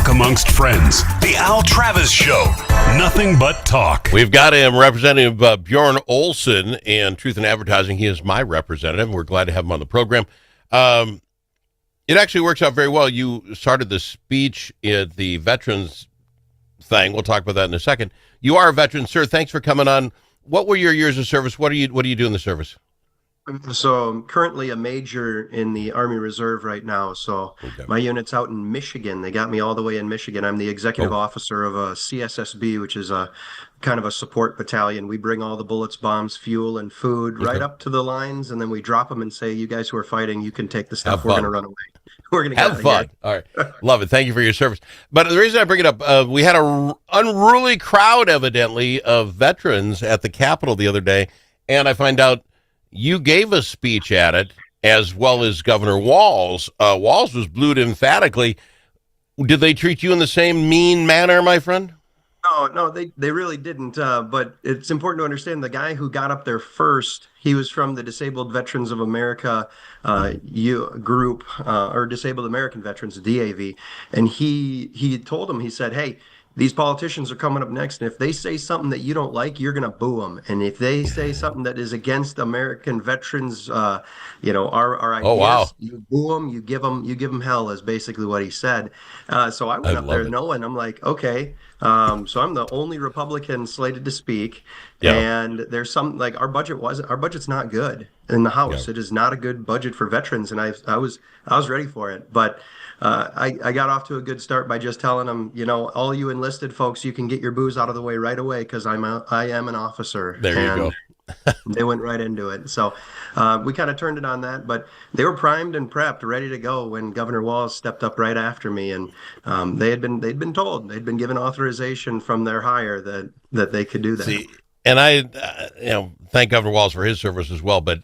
talk amongst friends. The Al Travis Show. Nothing but talk. We've got him, Representative Bjorn Olson in Truth in Advertising. He is my representative. We're glad to have him on the program. It actually works out very well. You started the speech at the veterans thing. We'll talk about that in a second. You are a veteran, sir. Thanks for coming on. What were your years of service? What do you do in the service? So I'm currently a major in the Army Reserve right now. So my unit's out in Michigan. They got me all the way in Michigan. I'm the executive officer of a CSSB, which is a kind of a support battalion. We bring all the bullets, bombs, fuel, and food right up to the lines, and then we drop them and say, you guys who are fighting, you can take the stuff. We're going to run away. We're going to have fun. All right. Love it. Thank you for your service. But the reason I bring it up, we had an unruly crowd, evidently, of veterans at the Capitol the other day, and I find out you gave a speech at it, as well as Governor Walz. Walz was blued emphatically. Did they treat you in the same mean manner, my friend? No, they really didn't. But it's important to understand the guy who got up there first, he was from the Disabled Veterans of America group, or Disabled American Veterans, DAV. And he told him, he said, hey, these politicians are coming up next, and if they say something that you don't like, you're going to boo them. And if they say something that is against American veterans, our ideas, you boo them, you give them hell, is basically what he said. So I went up there knowing, I'm like, okay, so I'm the only Republican slated to speak, and there's some, like, our budget's not good in the House. It is not a good budget for veterans, and I was ready for it, but I got off to a good start by just telling them, all you enlisted folks, you can get your booze out of the way right away because I am an officer. There you go. They went right into it. So we kind of turned it on that, but they were primed and prepped, ready to go when Governor Walz stepped up right after me, and they'd been told, they'd been given authorization from their higher that they could do that. See, and I thank Governor Walz for his service as well, but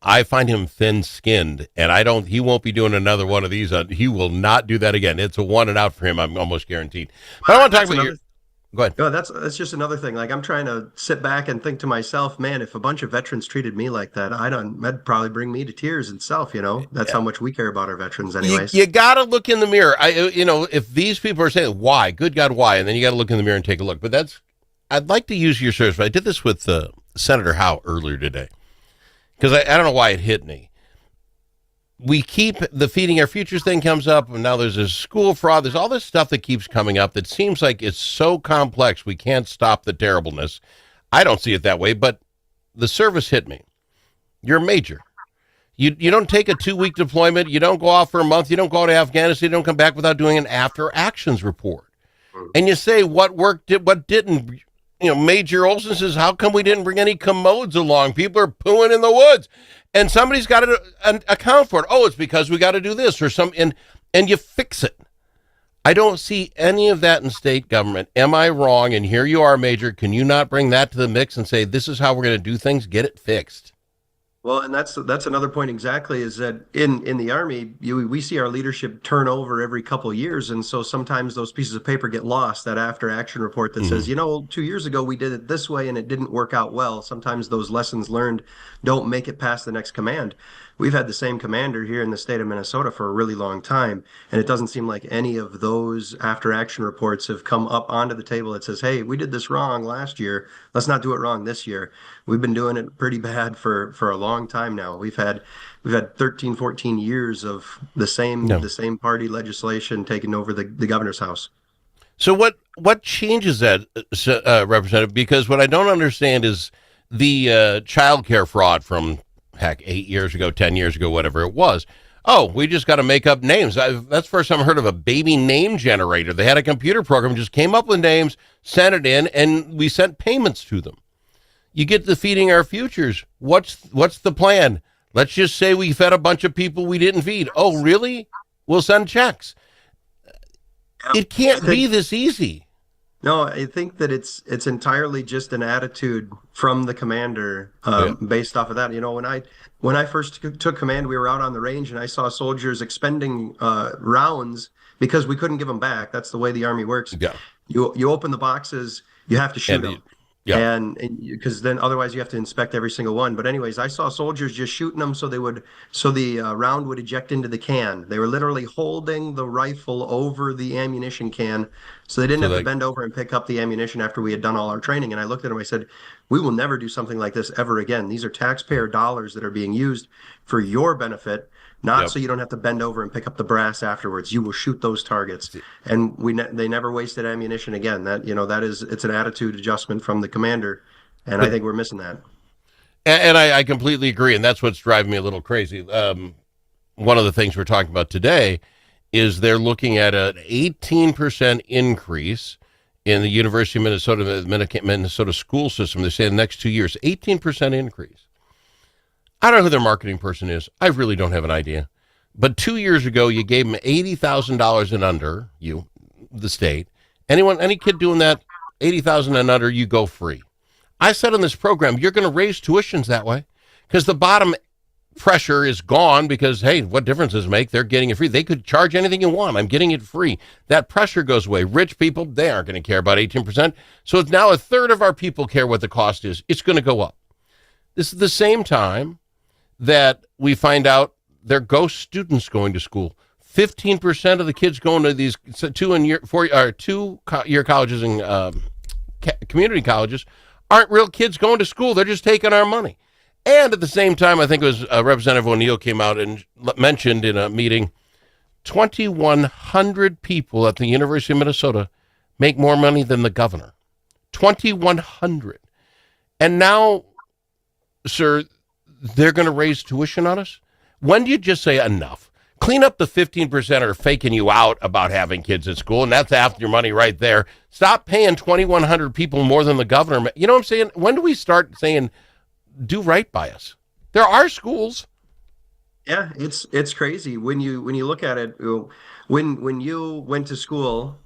I find him thin-skinned, and he won't be doing another one of these. He will not do that again. It's a one and out for him, I'm almost guaranteed. But I want to talk about go ahead. No, that's just another thing. Like, I'm trying to sit back and think to myself, man, if a bunch of veterans treated me like that, that'd probably bring me to tears itself, That's how much we care about our veterans anyways. You got to look in the mirror. If these people are saying, why? Good God, why? And then you got to look in the mirror and take a look. But I'd like to use your service. I did this with Senator Howe earlier today, because I don't know why it hit me. We keep the Feeding Our Futures thing comes up, and now there's this school fraud. There's all this stuff that keeps coming up that seems like it's so complex we can't stop the terribleness. I don't see it that way, but the service hit me. You're a major. You don't take a 2-week deployment. You don't go off for a month. You don't go to Afghanistan. You don't come back without doing an after actions report. And you say what worked, what didn't. Major Olson says, how come we didn't bring any commodes along? People are pooing in the woods. And somebody's got to account for it. Oh, it's because we got to do this or something. And you fix it. I don't see any of that in state government. Am I wrong? And here you are, Major. Can you not bring that to the mix and say, this is how we're going to do things? Get it fixed. Well, and that's another point exactly, is that in the Army, we see our leadership turn over every couple of years. And so sometimes those pieces of paper get lost, that after action report that says, 2 years ago we did it this way and it didn't work out well. Sometimes those lessons learned don't make it past the next command. We've had the same commander here in the state of Minnesota for a really long time, and it doesn't seem like any of those after action reports have come up onto the table that says, hey, we did this wrong last year. Let's not do it wrong this year. We've been doing it pretty bad for a long time now. We've had 13, 14 years of the same party legislation taking over the governor's house. So what changes that, Representative? Because what I don't understand is the child care fraud from, 8 years ago, 10 years ago, whatever it was. Oh, we just got to make up names. That's the first time I heard of a baby name generator. They had a computer program, just came up with names, sent it in, and we sent payments to them. You get to Feeding Our Futures. What's the plan? Let's just say we fed a bunch of people we didn't feed. Oh, really? We'll send checks. It can't be this easy. No, I think that it's entirely just an attitude from the commander based off of that. When I first took command, we were out on the range and I saw soldiers expending rounds because we couldn't give them back. That's the way the Army works. Yeah. You open the boxes, you have to shoot them. Yeah. And because then otherwise you have to inspect every single one. But anyways, I saw soldiers just shooting them so the round would eject into the can. They were literally holding the rifle over the ammunition can, so they didn't So have to they, bend over and pick up the ammunition after we had done all our training. And I looked at them, I said, "We will never do something like this ever again. These are taxpayer dollars that are being used for your benefit." Not yep. so you don't have to bend over and pick up the brass afterwards. You will shoot those targets, and they never wasted ammunition again. It's an attitude adjustment from the commander, and I But think we're missing that. and I completely agree, and that's what's driving me a little crazy. One of the things we're talking about today is they're looking at an 18% increase in the University of Minnesota school system. They say in the next 2 years, 18% increase. I don't know who their marketing person is. I really don't have an idea. But 2 years ago, you gave them $80,000 and under, the state. Any kid doing that, 80,000 and under, you go free. I said on this program, you're going to raise tuitions that way because the bottom pressure is gone because, hey, what difference does it make? They're getting it free. They could charge anything you want. I'm getting it free. That pressure goes away. Rich people, they aren't going to care about 18%. So it's now a third of our people care what the cost is. It's going to go up. This is the same time that we find out there are ghost students going to school. 15% of the kids going to these 2-year colleges and community colleges aren't real kids going to school. They're just taking our money. And at the same time, I think it was Representative O'Neill came out and mentioned in a meeting, 2,100 people at the University of Minnesota make more money than the governor. 2,100. And now, sir, they're going to raise tuition on us? When do you just say enough? Clean up the 15% are faking you out about having kids at school, and that's half your money right there. Stop paying 2,100 people more than the governor. You know what I'm saying? When do we start saying, do right by us? There are schools. Yeah, it's crazy when you look at it. When you went to school,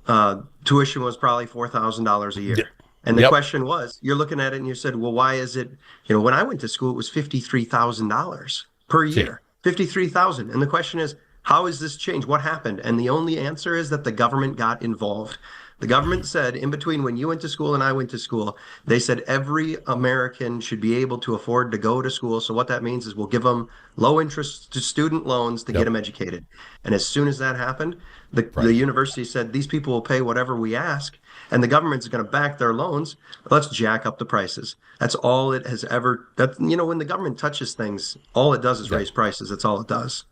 tuition was probably $4,000 a year. Yep. And the question was, you're looking at it and you said, well, why is it, when I went to school, it was $53,000 per year, 53,000. And the question is, how has this changed? What happened? And the only answer is that the government got involved. The government said in between when you went to school and I went to school, they said every American should be able to afford to go to school. So what that means is we'll give them low interest to student loans to get them educated. And as soon as that happened, the university said these people will pay whatever we ask, and the government's going to back their loans. Let's jack up the prices. That's all it has ever. When the government touches things, all it does is raise prices. That's all it does.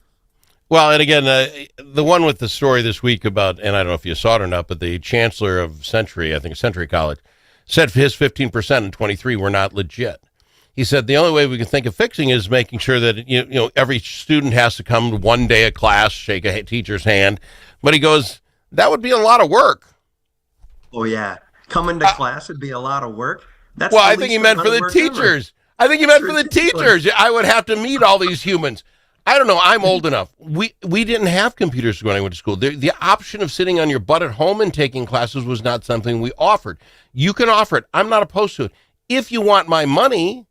Well, and again, the one with the story this week about, and I don't know if you saw it or not, but the chancellor of Century, I think Century College, said his 15% in 23 were not legit. He said the only way we can think of fixing is making sure that every student has to come one day of class, shake a teacher's hand. But he goes, that would be a lot of work. Oh yeah, coming to class would be a lot of work. I think he meant for the teachers. I think he meant for the teachers. I would have to meet all these humans. I don't know. I'm old enough. We didn't have computers when I went to school. The option of sitting on your butt at home and taking classes was not something we offered. You can offer it. I'm not opposed to it. If you want my money,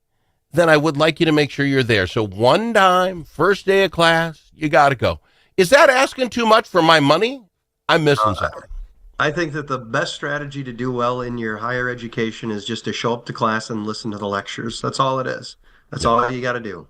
then I would like you to make sure you're there. So one time, first day of class, you got to go. Is that asking too much for my money? I'm missing something. I think that the best strategy to do well in your higher education is just to show up to class and listen to the lectures. That's all it is. That's all you got to do.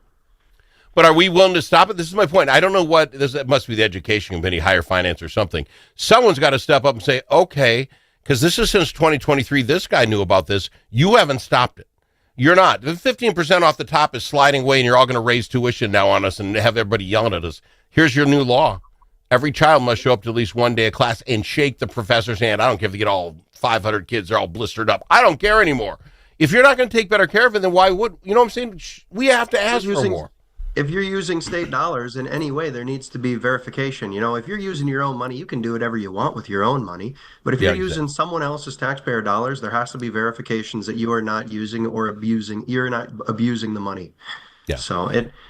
But are we willing to stop it? This is my point. I don't know what this. It must be the education committee, higher finance or something. Someone's got to step up and say, okay, because this is since 2023. This guy knew about this. You haven't stopped it. You're not. The 15% off the top is sliding away, and you're all going to raise tuition now on us and have everybody yelling at us. Here's your new law. Every child must show up to at least one day of class and shake the professor's hand. I don't care if they get all 500 kids, they're all blistered up. I don't care anymore. If you're not going to take better care of it, then why would, you know what I'm saying? We have to ask for more. If you're using state dollars in any way, there needs to be verification. If you're using your own money, you can do whatever you want with your own money. But if you're using someone else's taxpayer dollars, there has to be verifications that you are not using or abusing. You're not abusing the money. Yeah. So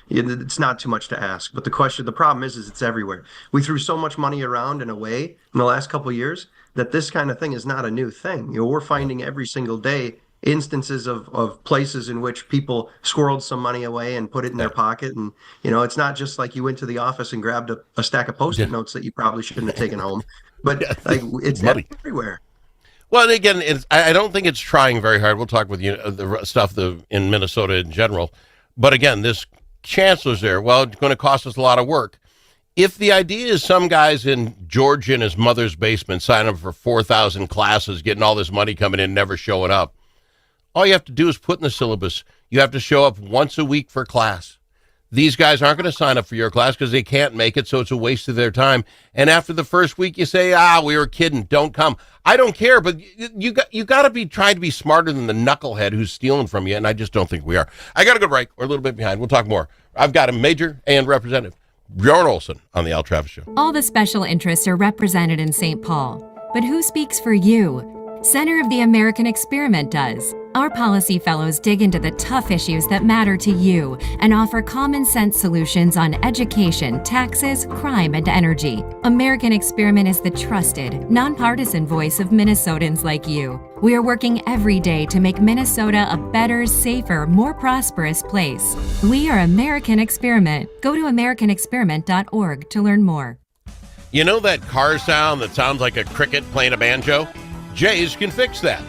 it's not too much to ask. But the problem is it's everywhere. We threw so much money around in a way in the last couple of years that this kind of thing is not a new thing. We're finding every single day instances of places in which people squirreled some money away and put it in their pocket. And, it's not just like you went to the office and grabbed a stack of Post-it notes that you probably shouldn't have taken home, but it's everywhere. Well, and again, I don't think it's trying very hard. We'll talk with you the stuff in Minnesota in general. But again, this chancellor's there. Well, it's going to cost us a lot of work. If the idea is some guys in Georgia in his mother's basement sign up for 4,000 classes, getting all this money coming in, never showing up, all you have to do is put in the syllabus, you have to show up once a week for class. These guys aren't going to sign up for your class because they can't make it, so it's a waste of their time. And after the first week, you say, we were kidding, don't come. I don't care, but you got to be trying to be smarter than the knucklehead who's stealing from you, and I just don't think we are. I got to go break. We're a little bit behind. We'll talk more. I've got a major and representative. Bjorn Olson on the Al Travis Show. All the special interests are represented in St. Paul. But who speaks for you? Center of the American Experiment does. Our policy fellows dig into the tough issues that matter to you and offer common sense solutions on education, taxes, crime, and energy. American Experiment is the trusted, nonpartisan voice of Minnesotans like you. We are working every day to make Minnesota a better, safer, more prosperous place. We are American Experiment. Go to americanexperiment.org to learn more. You know that car sound that sounds like a cricket playing a banjo? Jay's can fix that.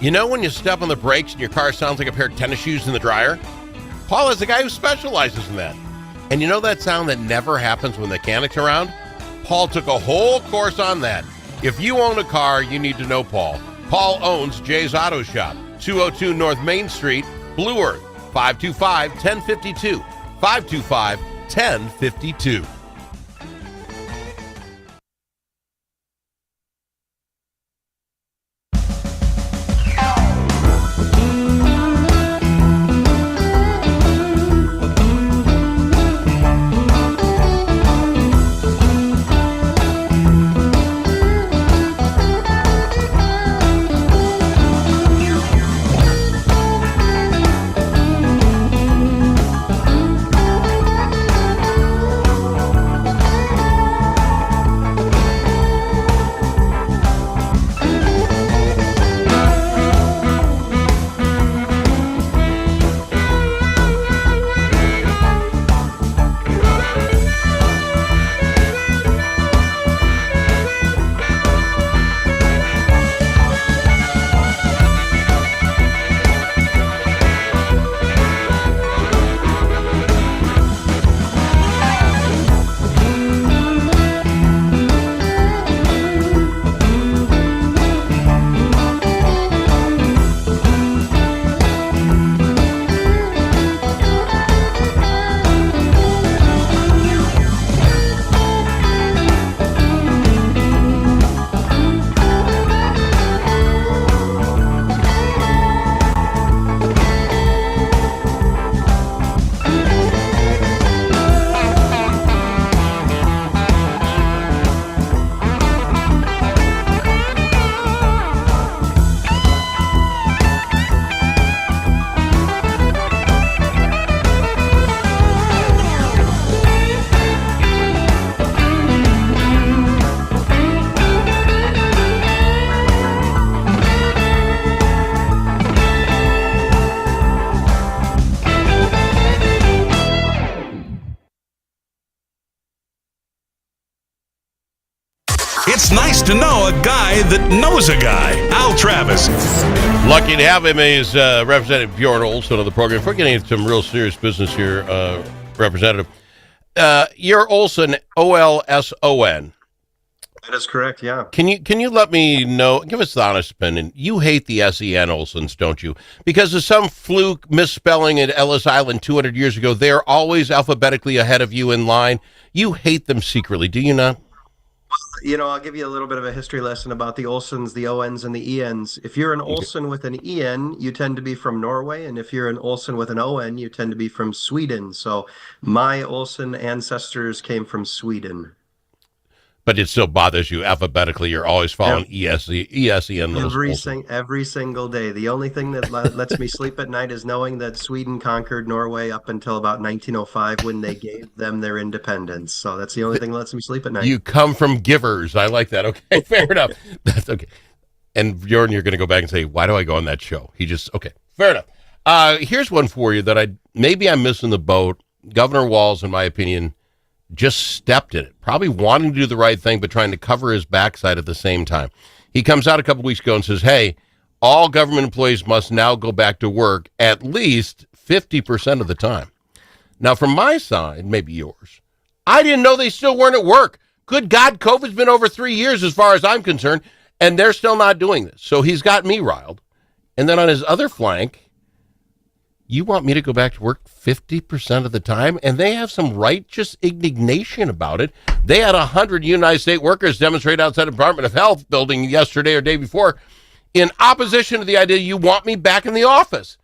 You know when you step on the brakes and your car sounds like a pair of tennis shoes in the dryer? Paul is the guy who specializes in that. And you know that sound that never happens when the mechanic's around? Paul took a whole course on that. If you own a car, you need to know Paul. Paul owns Jay's Auto Shop, 202 North Main Street, Blue Earth, 525-1052, 525-1052. It's nice to know a guy that knows a guy. Al Travis. Lucky to have him. He's Representative Bjorn Olson of the program. If we're getting into some real serious business here, Representative. You're Olson, O-L-S-O-N. That is correct, yeah. Can you let me know, give us the honest opinion, you hate the S-E-N Olsons, don't you? Because of some fluke misspelling at Ellis Island 200 years ago, they're always alphabetically ahead of you in line. You hate them secretly, do you not? You know, I'll give you a little bit of a history lesson about the Olsons, the O-Ns, and the E-Ns. If you're an Olson with an E-N, you tend to be from Norway, and if you're an Olson with an O-N, you tend to be from Sweden. So my Olson ancestors came from Sweden. But it still bothers you alphabetically. You're always following E-S-E-N. Every single day. The only thing that lets me sleep at night is knowing that Sweden conquered Norway up until about 1905 when they gave them their independence. So that's the only thing that lets me sleep at night. You come from givers. I like that. Okay, fair enough. That's okay. And Bjorn, you're going to go back and say, why do I go on that show? Okay, fair enough. Here's one for you that maybe I'm missing the boat. Governor Walz, in my opinion, just stepped in it, probably wanting to do the right thing, but trying to cover his backside at the same time. He comes out a couple weeks ago and says, hey, all government employees must now go back to work at least 50% of the time. Now, from my side, maybe yours, I didn't know they still weren't at work. Good God, COVID's been over 3 years as far as I'm concerned, and they're still not doing this. So he's got me riled. And then on his other flank, you want me to go back to work 50% of the time? And they have some righteous indignation about it. They had 100 United States workers demonstrate outside the Department of Health building yesterday or day before in opposition to the idea you want me back in the office.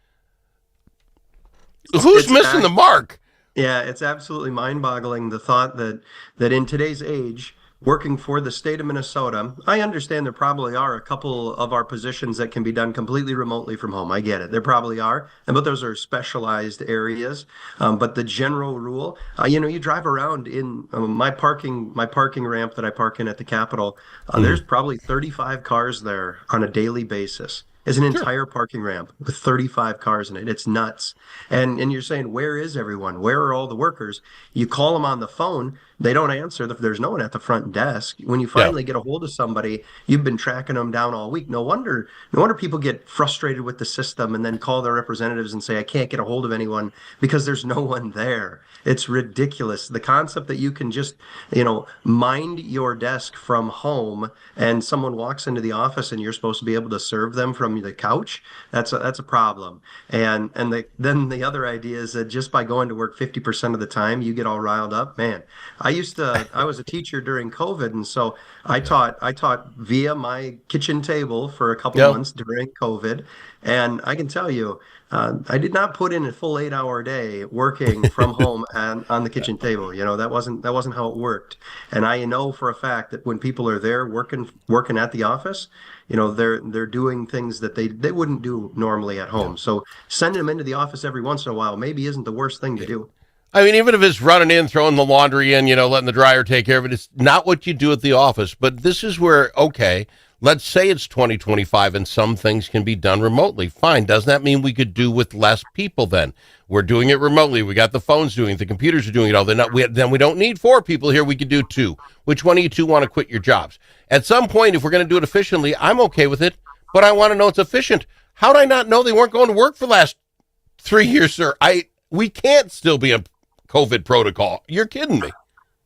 Who's missing the mark? Yeah, it's absolutely mind-boggling, the thought that in today's age, working for the state of Minnesota, I understand there probably are a couple of our positions that can be done completely remotely from home. I get it. There probably are, but those are specialized areas. But the general rule, you drive around in my parking ramp that I park in at the Capitol, there's probably 35 cars there on a daily basis. It's an entire parking ramp with 35 cars in it. It's nuts. And you're saying, where is everyone? Where are all the workers? You call them on the phone. They don't answer. There's no one at the front desk. When you finally get a hold of somebody, you've been tracking them down all week. No wonder people get frustrated with the system and then call their representatives and say, I can't get a hold of anyone because there's no one there. It's ridiculous. The concept that you can just, mind your desk from home and someone walks into the office and you're supposed to be able to serve them from the couch, that's a problem. And then the other idea is that just by going to work 50% of the time, you get all riled up. Man, I was a teacher during COVID, and so I taught via my kitchen table for a couple months during COVID, and I can tell you, I did not put in a full 8-hour day working from home and on the kitchen table. That wasn't how it worked. And I know for a fact that when people are there working at the office, they're doing things that they wouldn't do normally at home. So sending them into the office every once in a while maybe isn't the worst thing to do. I mean, even if it's running in, throwing the laundry in, letting the dryer take care of it, it's not what you do at the office. But this is where, okay, let's say it's 2025 and some things can be done remotely. Fine. Doesn't that mean we could do with less people then? We're doing it remotely. We got the phones doing it. The computers are doing it all. Then we don't need 4 people here. We could do 2. Which one of you 2 want to quit your jobs? At some point, if we're going to do it efficiently, I'm okay with it, but I want to know it's efficient. How did I not know they weren't going to work for the last 3 years, sir? We can't still be a COVID protocol. You're kidding me.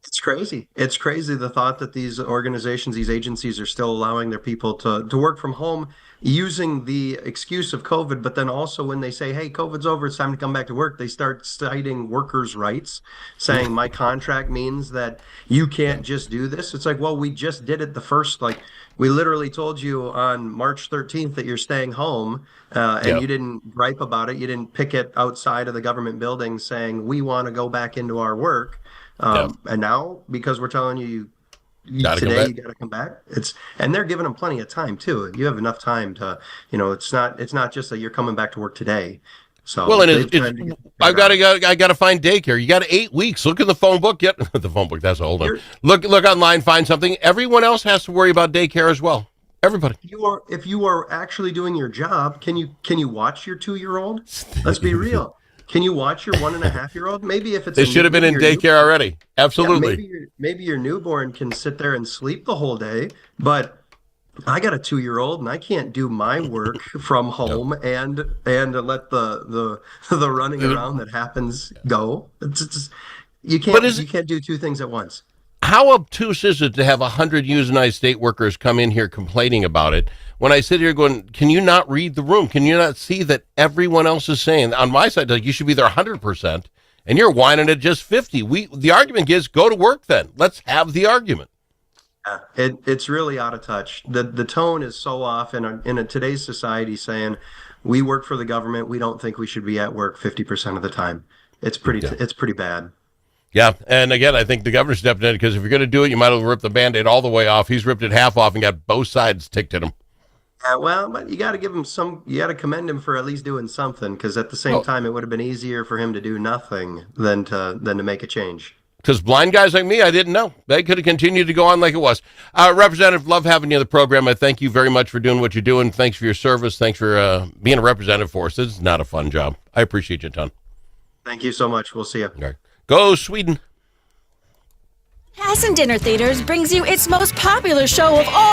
It's crazy. It's crazy, the thought that these organizations, these agencies are still allowing their people to work from home using the excuse of COVID. But then also when they say, hey, COVID's over, it's time to come back to work, they start citing workers' rights, saying my contract means that you can't just do this. It's like, well, we just did it we literally told you on March 13th that you're staying home and you didn't gripe about it. You didn't picket outside of the government building saying we want to go back into our work. And now, because we're telling you today you got to come back, and they're giving them plenty of time too. You have enough time to, it's not just that you're coming back to work today. So well, and I got to find daycare. You got 8 weeks. Look in the phone book. Yep, the phone book. That's a hold on. Look online. Find something. Everyone else has to worry about daycare as well. Everybody. If you are actually doing your job, can you watch your 2-year-old? Let's be real. Can you watch your 1.5-year-old? Maybe if it's they should have been in daycare already. Absolutely. Yeah, maybe your newborn can sit there and sleep the whole day, but I got a 2-year-old and I can't do my work from home and let the running around that happens go. You can't do 2 things at once. How obtuse is it to have 100 United States workers come in here complaining about it when I sit here going, can you not read the room? Can you not see that everyone else is saying on my side, like, you should be there 100% and you're whining at just 50. The argument is go to work then. Let's have the argument. Yeah, it's really out of touch. The tone is so off in today's society saying we work for the government. We don't think we should be at work 50% of the time. It's pretty bad. Yeah, and again, I think the governor stepped in because if you're going to do it, you might as well rip the Band-Aid all the way off. He's ripped it half off and got both sides ticked at him. Yeah, well, but you got to give him you got to commend him for at least doing something, because at the same time, it would have been easier for him to do nothing than to make a change. Because blind guys like me, I didn't know. They could have continued to go on like it was. Representative, love having you on the program. I thank you very much for doing what you're doing. Thanks for your service. Thanks for being a representative for us. This is not a fun job. I appreciate you a ton. Thank you so much. We'll see you. All right. Go Sweden. Hassan Dinner Theaters brings you its most popular show of all.